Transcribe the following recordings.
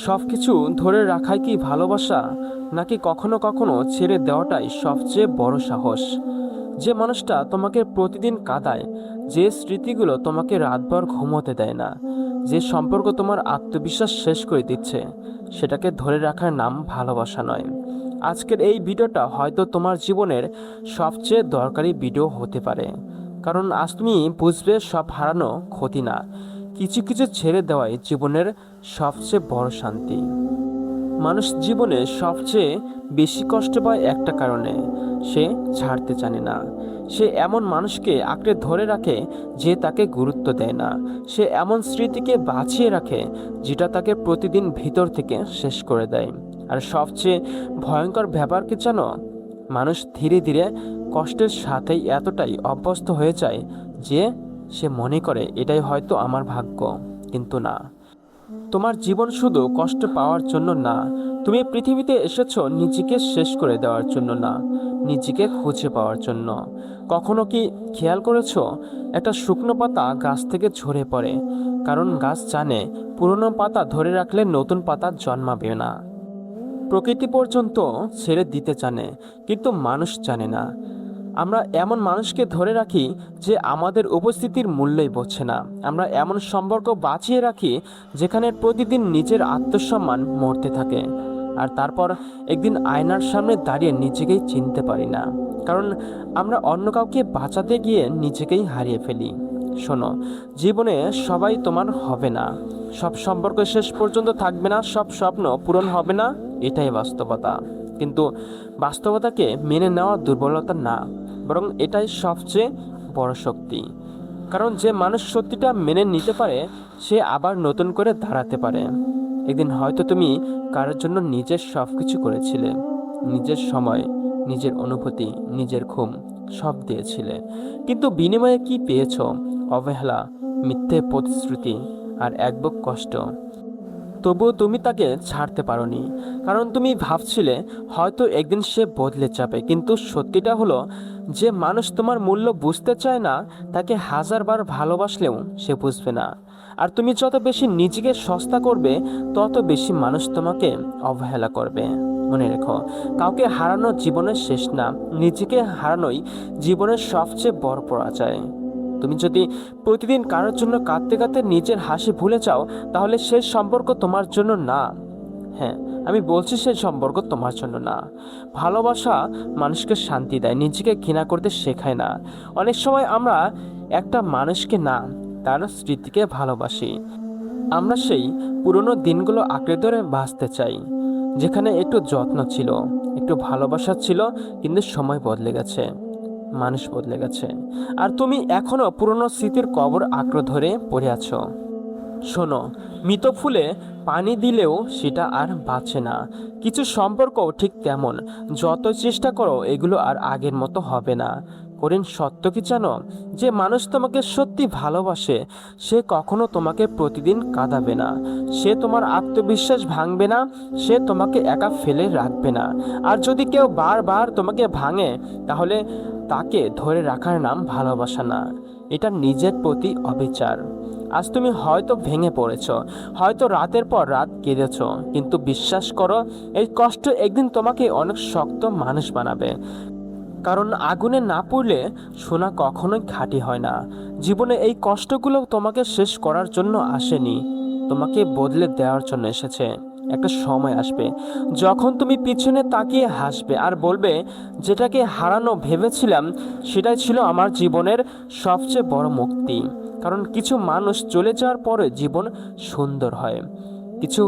সবকিছু ধরে রাখাই কি ভালোবাসা, নাকি কখনো কখনো ছেড়ে দেওয়াটাই সবচেয়ে বড় সাহস? যে মানুষটা তোমাকে প্রতিদিন কাঁদায়, যে স্মৃতিগুলো তোমাকে রাতভর ঘুমোতে দেয় না, যে সম্পর্ক তোমার আত্মবিশ্বাস শেষ করে দিচ্ছে, সেটাকে ধরে রাখার নাম ভালোবাসা নয়। আজকের এই ভিডিওটা হয়তো তোমার জীবনের সবচেয়ে দরকারি ভিডিও হতে পারে, কারণ আজ তুমি বুঝবে সব হারানো ক্ষতি না, কিছু কিছু ছেড়ে দেওয়াই জীবনের সবচেয়ে বড় শান্তি। মানুষ জীবনে সবচেয়ে বেশি কষ্ট পায় একটা কারণে, সে ছাড়তে জানে না। সে এমন মানুষকে আঁকড়ে ধরে রাখে যে তাকে গুরুত্ব দেয় না। সে এমন স্মৃতিকে বাঁচিয়ে রাখে যেটা তাকে প্রতিদিন ভিতর থেকে শেষ করে দেয়। আর সবচেয়ে ভয়ঙ্কর ব্যাপার কি জানো? মানুষ ধীরে ধীরে কষ্টের সাথেই এতটাই অভ্যস্ত হয়ে যায় যে সে মনে করে এটাই হয়তো আমার ভাগ্য। কিন্তু না, তোমার জীবন শুধু কষ্ট পাওয়ার জন্য না। তুমি পৃথিবীতে এসেছো নিজেকে শেষ করে দেওয়ার জন্য না, নিজেকে খুঁজে পাওয়ার জন্য। কখনো কি খেয়াল করেছো, একটা শুকনো পাতা গাছ থেকে ঝরে পড়ে, কারণ গাছ জানে পুরনো পাতা ধরে রাখলে নতুন পাতা জন্মাবে না। প্রকৃতি পর্যন্ত ছেড়ে দিতে জানে, কিন্তু মানুষ জানে না। আমরা এমন মানুষকে ধরে রাখি যে আমাদের উপস্থিতির মূল্যই বোঝে না। আমরা এমন সম্পর্ক বাঁচিয়ে রাখি যেখানে প্রতিদিন নিজের আত্মসম্মান মরতে থাকে, আর তারপর একদিন আয়নার সামনে দাঁড়িয়ে নিজেকেই চিনতে পারি না, কারণ আমরা অন্য কাউকে বাঁচাতে গিয়ে নিজেকেই হারিয়ে ফেলি। শোনো, জীবনে সবাই তোমার হবে না, সব সম্পর্ক শেষ পর্যন্ত থাকবে না, সব স্বপ্ন পূরণ হবে না, এটাই বাস্তবতা। কিন্তু বাস্তবতাকে মেনে নেওয়া দুর্বলতা না, বরং এটাই সবচেয়ে বড় শক্তি। কারণ যে মানুষ সত্যিটা মেনে নিতে পারে, সে আবার নতুন করে দাঁড়াতে পারে। একদিন হয়তো তুমি কারোর জন্য নিজের সব কিছু করেছিলে, নিজের সময়, নিজের অনুভূতি, নিজের ঘুম সব দিয়েছিলে, কিন্তু বিনিময়ে কি পেয়েছ? অবহেলা, মিথ্যে প্রতিশ্রুতি আর এক বুক কষ্ট। তবুও তুমি তাকে ছাড়তে পারোনি, কারণ তুমি ভাবছিলে হয়তো একদিন সে বদলে যাবে। কিন্তু সত্যিটা হলো, যে মানুষ তোমার মূল্য বুঝতে চায় না, তাকে হাজারবার ভালোবাসলেও সে বুঝবে না। আর তুমি যত বেশি নিজেকে সস্তা করবে, তত বেশি মানুষ তোমাকে অবহেলা করবে। মনে রেখো, কাউকে হারানো জীবনের শেষ না, নিজেকে হারানোই জীবনের সবচেয়ে বড় পরাজয়। তুমি যদি প্রতিদিন কারোর জন্য কাঁদতে কাঁদতে নিজের হাসি ভুলে যাও, তাহলে সেই সম্পর্ক তোমার জন্য না। হ্যাঁ, আমি বলছি সেই সম্পর্ক তোমার জন্য না। ভালোবাসা মানুষকে শান্তি দেয়, নিজেকে ঘৃণা করতে শেখায় না। অনেক সময় আমরা একটা মানুষকে না, তার স্মৃতিকে ভালোবাসি। আমরা সেই পুরনো দিনগুলো আঁকড়ে ধরে বাঁচতে চাই, যেখানে একটু যত্ন ছিল, একটু ভালোবাসা ছিল। কিন্তু সময় বদলে গেছে, মানুষ বদলে গেছে, আর তুমি এখনো পুরনো স্মৃতির কবর আঁকড়ে ধরে পড়ে আছো। শোনো, মৃত ফুলে পানি দিলেও সেটা আর বাঁচে না। কিছু সম্পর্কও ঠিক তেমন, যত চেষ্টা করো এগুলো আর আগের মতো হবে না। করিন, সত্য কি জানো? যে মানুষ তোমাকে সত্যি ভালোবাসে, সে কখনো তোমাকে প্রতিদিন কাঁদাবে না, সে তোমার আত্মবিশ্বাস ভাঙবে না, সে তোমাকে একা ফেলে রাখবে না। আর যদি কেউ বারবার তোমাকে ভাঙে, তাহলে তাকে ধরে রাখার নাম ভালোবাসা না, এটা নিজের প্রতি অবিচার। আজ তুমি হয়তো ভেঙে পড়েছ, হয়তো রাতের পর রাত কেঁদেছ, কিন্তু বিশ্বাস করো, এই কষ্ট একদিন তোমাকে অনেক শক্ত মানুষ বানাবে। কারণ আগুনে না পড়লে সোনা কখনোই খাঁটি হয় না। জীবনে এই কষ্টগুলো তোমাকে শেষ করার জন্য আসেনি, তোমাকে বদলে দেওয়ার জন্য এসেছে। একটা সময় আসবে যখন তুমি পিছনে তাকিয়ে হাসবে আর বলবে, যেটাকে হারানো ভেবেছিলাম সেটাই ছিল আমার জীবনের সবচেয়ে বড় মুক্তি। কারণ কিছু মানুষ চলে যাওয়ার পরে জীবন সুন্দর হয়, কিছু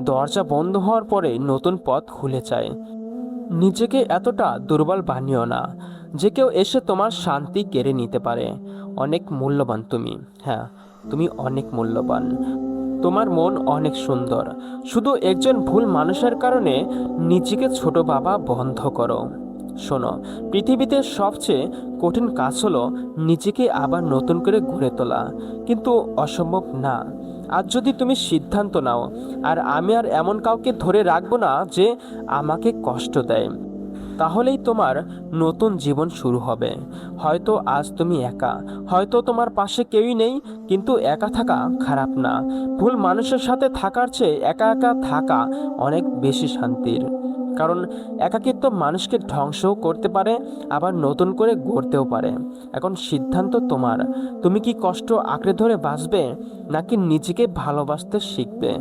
দরজা বন্ধ হওয়ার পরে নতুন পথ খুলে যায়। নিজেকে এতটা দুর্বল বানিও না যে কেউ এসে তোমার শান্তি কেড়ে নিতে পারে। অনেক মূল্যবান তুমি, হ্যাঁ, তুমি অনেক মূল্যবান। তোমার মন অনেক সুন্দর। শুধু একজন ভুল মানুষের কারণে নিজেকে ছোট ভাবা বন্ধ করো। শোনো, পৃথিবীতে সবচেয়ে কঠিন কাজ হলো নিজেকে আবার নতুন করে গড়ে তোলা, কিন্তু অসম্ভব না। আজ যদি তুমি সিদ্ধান্ত নাও, আর আমি আর এমন কাউকে ধরে রাখবো না যে আমাকে কষ্ট দেয়, তাহলেই তোমার নতুন জীবন শুরু হবে। হয়তো আজ তুমি একা, হয়তো তোমার পাশে কেউই নেই, কিন্তু একা থাকা খারাপ না। ভুল মানুষের সাথে থাকার চেয়ে একা একা থাকা অনেক বেশি শান্তির। কারণ একাকিত্ব মানুষকে ধ্বংসও করতে পারে, আবার নতুন করে গড়তেও পারে। এখন সিদ্ধান্ত তোমার। তুমি কি কষ্ট আঁকড়ে ধরে বাঁচবে, নাকি নিজেকে ভালোবাসতে শিখবে?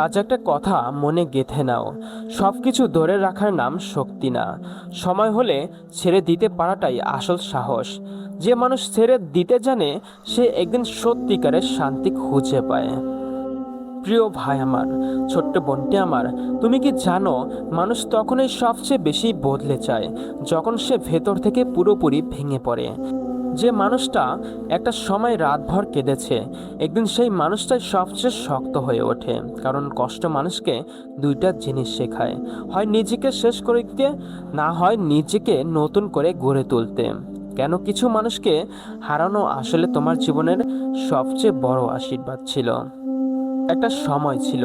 আজ একটা কথা মনে গেঁথে নাও, সব কিছু ধরে রাখার নাম শক্তি না, সময় হলে ছেড়ে দিতে পারাটাই আসল সাহস। যে মানুষ ছেড়ে দিতে জানে, সে একদিন সত্যিকারের শান্তি খুঁজে পায়। প্রিয় ভাই আমার, ছোট্ট বোনটি আমার, তুমি কি জানো, মানুষ তখনই সবচেয়ে বেশি বদলে যায় যখন সে ভেতর থেকে পুরোপুরি ভেঙে পড়ে। যে মানুষটা একটা সময় রাতভর কেঁদেছে, একদিন সেই মানুষটাই সবচেয়ে শক্ত হয়ে ওঠে। কারণ কষ্ট মানুষকে দুইটা জিনিস শেখায়, হয় নিজেকে শেষ করে দিতে, না হয় নিজেকে নতুন করে গড়ে তুলতে। কেন কিছু মানুষকে হারানো আসলে তোমার জীবনের সবচেয়ে বড় আশীর্বাদ ছিল। একটা সময় ছিল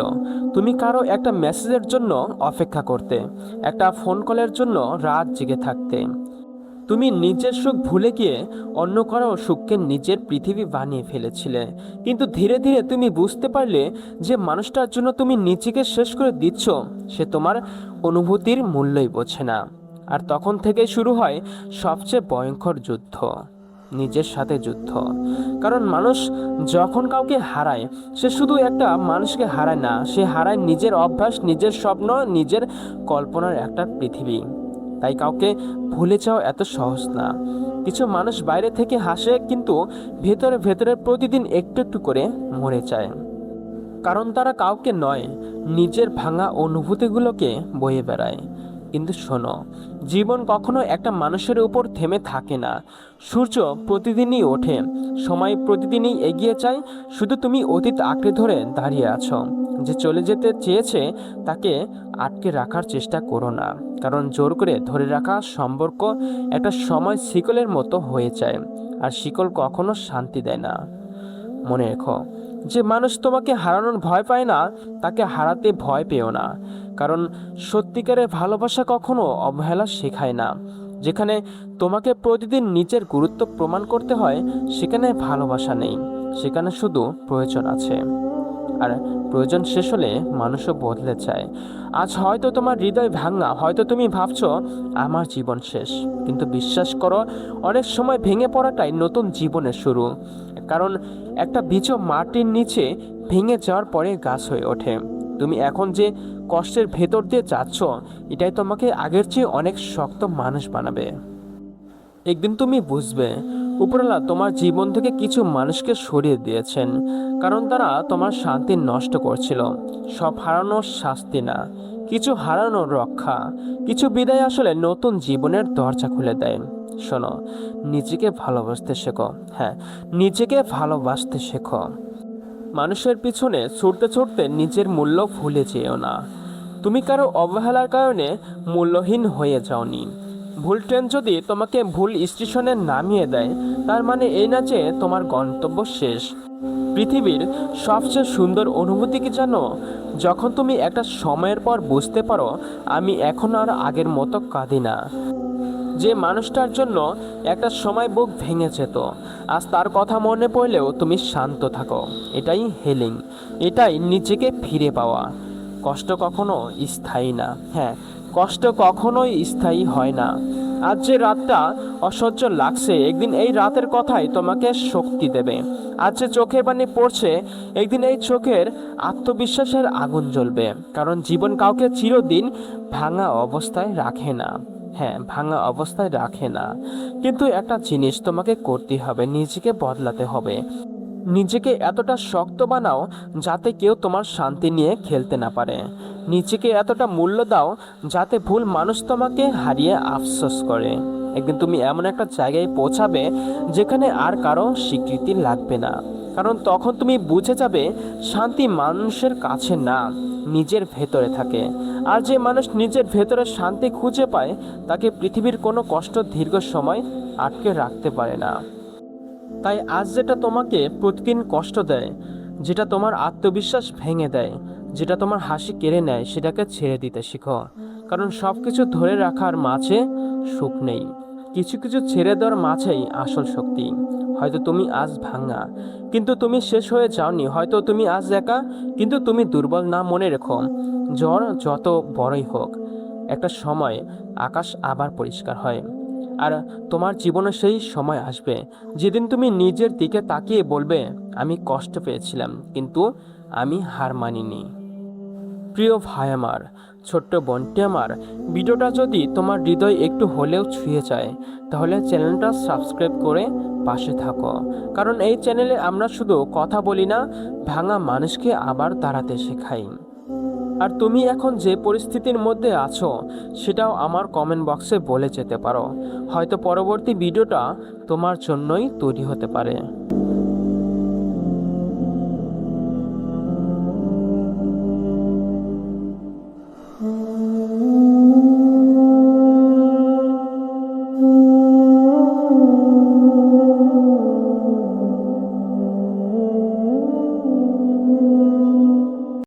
তুমি কারো একটা মেসেজের জন্য অপেক্ষা করতে, একটা ফোন কলের জন্য রাত জেগে থাকতে। তুমি নিজের সুখ ভুলে গিয়ে অন্য কারো সুখকে নিজের পৃথিবী বানিয়ে ফেলেছিলে। কিন্তু ধীরে ধীরে তুমি বুঝতে পারলে যে মানুষটার জন্য তুমি নিজেকে শেষ করে দিচ্ছ, সে তোমার অনুভূতির মূল্যই বোঝে না। আর তখন থেকে শুরু হয় সবচেয়ে ভয়ঙ্কর যুদ্ধ, নিজের সাথে যুদ্ধ। কারণ মানুষ যখন কাউকে হারায়, সে শুধু একটা মানুষকে হারায় না, সে হারায় নিজের অভ্যাস, নিজের স্বপ্ন, নিজের কল্পনার একটা পৃথিবী। তাই কাউকে ভুলে যাওয়া এত সহজ না। কিছু মানুষ বাইরে থেকে হাসে, কিন্তু ভেতরে ভেতরে প্রতিদিন একটু একটু করে মরে যায়। কারণ তারা কাউকে নয়, নিজের ভাঙা অনুভূতিগুলোকে বয়ে বেড়ায়। কিন্তু শোনো, জীবন কখনো একটা মানুষের উপর থেমে থাকে না। সূর্য প্রতিদিনই ওঠে, সময় প্রতিদিনই এগিয়ে যায়। শুধু তুমি অতীত আঁকড়ে ধরে দাঁড়িয়ে আছো। যে চলে যেতে চেয়েছে তাকে আটকে রাখার চেষ্টা করো না, কারণ জোর করে ধরে রাখা সম্পর্ক একটা সময় শিকলের মতো হয়ে যায়, আর শিকল কখনো শান্তি দেয় না। মনে রেখো, যে মানুষ তোমাকে হারানোর ভয় পায় না, তাকে হারাতে ভয় পেও না। কারণ সত্যিকারের ভালোবাসা কখনো অবহেলা শেখায় না। যেখানে তোমাকে প্রতিদিন নিজের গুরুত্ব প্রমাণ করতে হয়, সেখানে ভালোবাসা নেই, সেখানে শুধু প্রয়োজন আছে। আর প্রয়োজন শেষ হলে মানুষও বদলে যায়। আজ হয়তো তোমার হৃদয় ভাঙা, হয়তো তুমি ভাবছো আমার জীবন শেষ, কিন্তু বিশ্বাস করো, অনেক সময় ভেঙে পড়াটাই নতুন জীবনের শুরু। কারণ একটা বীজ মাটির নিচে ভেঙে যাওয়ার পরে গাছ হয়ে ওঠে। তুমি এখন যে কষ্টের ভেতর দিয়ে যাচ্ছ, এটাই তোমাকে আগের চেয়ে অনেক শক্ত মানুষ বানাবে। একদিন তুমি বুঝবে, উপরওয়ালা তোমার জীবন থেকে কিছু মানুষকে সরিয়ে দিয়েছেন, কারণ তারা তোমার শান্তি নষ্ট করছিল। সব হারানোর শাস্তি না, কিছু হারানোর রক্ষা। কিছু বিদায় আসলে নতুন জীবনের দরজা খুলে দেয়। শোনো, নিজেকে ভালোবাসতে শেখো। হ্যাঁ, নিজেকে ভালোবাসতে শেখো। মানুষের পিছনে ছুটতে ছুটতে নিজের মূল্য ভুলে যেও না। তুমি কারো অবহেলার কারণে মূল্যহীন হয়ে যাওনি। ভুল ট্রেন যদি তোমাকে ভুল স্টেশনে নামিয়ে দেয়, তার মানে এই না যে তোমার গন্তব্য শেষ। পৃথিবীর সবচেয়ে সুন্দর অনুভূতি কি জানো? যখন তুমি একটা সময়ের পর বুঝতে পারো, আমি এখন আর আগের মতো কাঁদি না। যে মানুষটার জন্য একটা সময় বুক ভেঙে যেত, আজ তার কথা মনে পড়লেও তুমি শান্ত থাকো। এটাই হিলিং, এটাই নিজেকে ফিরে পাওয়া। কষ্ট কখনো স্থায়ী না। হ্যাঁ, কষ্ট কখনোই স্থায়ী হয় না। আজ যে রাতটা অসহ্য লাগছে, একদিন এই রাতের কথাই তোমাকে শক্তি দেবে। আজ যে চোখের পানি পড়ছে, একদিন এই চোখের আত্মবিশ্বাসের আগুন জ্বলবে। কারণ জীবন কাউকে চিরদিন ভাঙা অবস্থায় রাখে না। হ্যাঁ, ভাঙা অবস্থায় রাখে না। কিন্তু একটা জিনিস তোমাকে করতে হবে, নিজেকে বদলাতে হবে। নিজেকে এতটা শক্ত বানাও যাতে কেউ তোমার শান্তি নিয়ে খেলতে না পারে। নিজেকে এতটা মূল্য দাও যাতে ভুল মানুষ তোমাকে হারিয়ে আফসোস করে। একদিন তুমি এমন একটা জায়গায় পৌঁছাবে যেখানে আর কারো স্বীকৃতি লাগবে না। কারণ তখন তুমি বুঝে যাবে, শান্তি মানুষের কাছে না, নিজের ভেতরে থাকে। আর যে মানুষ নিজের ভেতরে শান্তি খুঁজে পায়, তাকে পৃথিবীর কোনো কষ্ট দীর্ঘ সময় আটকে রাখতে পারে না। তাই আজ যেটা তোমাকে প্রতিদিন কষ্ট দেয়, যেটা তোমার আত্মবিশ্বাস ভেঙে দেয়, যেটা তোমার হাসি কেড়ে নেয়, সেটাকে ছেড়ে দিতে শিখো। কারণ সব কিছু ধরে রাখার মাঝে সুখ নেই, কিছু কিছু ছেড়ে দেওয়ার মাঝেই আসল শক্তি। হয়তো তুমি আজ ভাঙা, কিন্তু তুমি শেষ হয়ে যাওনি। হয়তো তুমি আজ একা, কিন্তু তুমি দুর্বল না। মনে রেখো, ঝড় যত বড়ই হোক, একটা সময় আকাশ আবার পরিষ্কার হয়। আর তোমার জীবনে সেই সময় আসবে যেদিন তুমি নিজের দিকে তাকিয়ে বলবে, আমি কষ্ট পেয়েছিলাম, কিন্তু আমি হার মানিনি। প্রিয় ভাই আমার, ছোট্ট বোনটি আমার, ভিডিওটা যদি তোমার হৃদয় একটু হলেও ছুঁয়ে যায়, তাহলে চ্যানেলটা সাবস্ক্রাইব করে পাশে থাকো। কারণ এই চ্যানেলে আমরা শুধু কথা বলি না, ভাঙা মানুষকে আবার দাঁড়াতে শেখাই। আর তুমি এখন যে পরিস্থিতির মধ্যে আছো, সেটাও আমার কমেন্ট বক্সে বলে যেতে পারো। হয়তো পরবর্তী ভিডিওটা তোমার জন্যই তৈরি হতে পারে।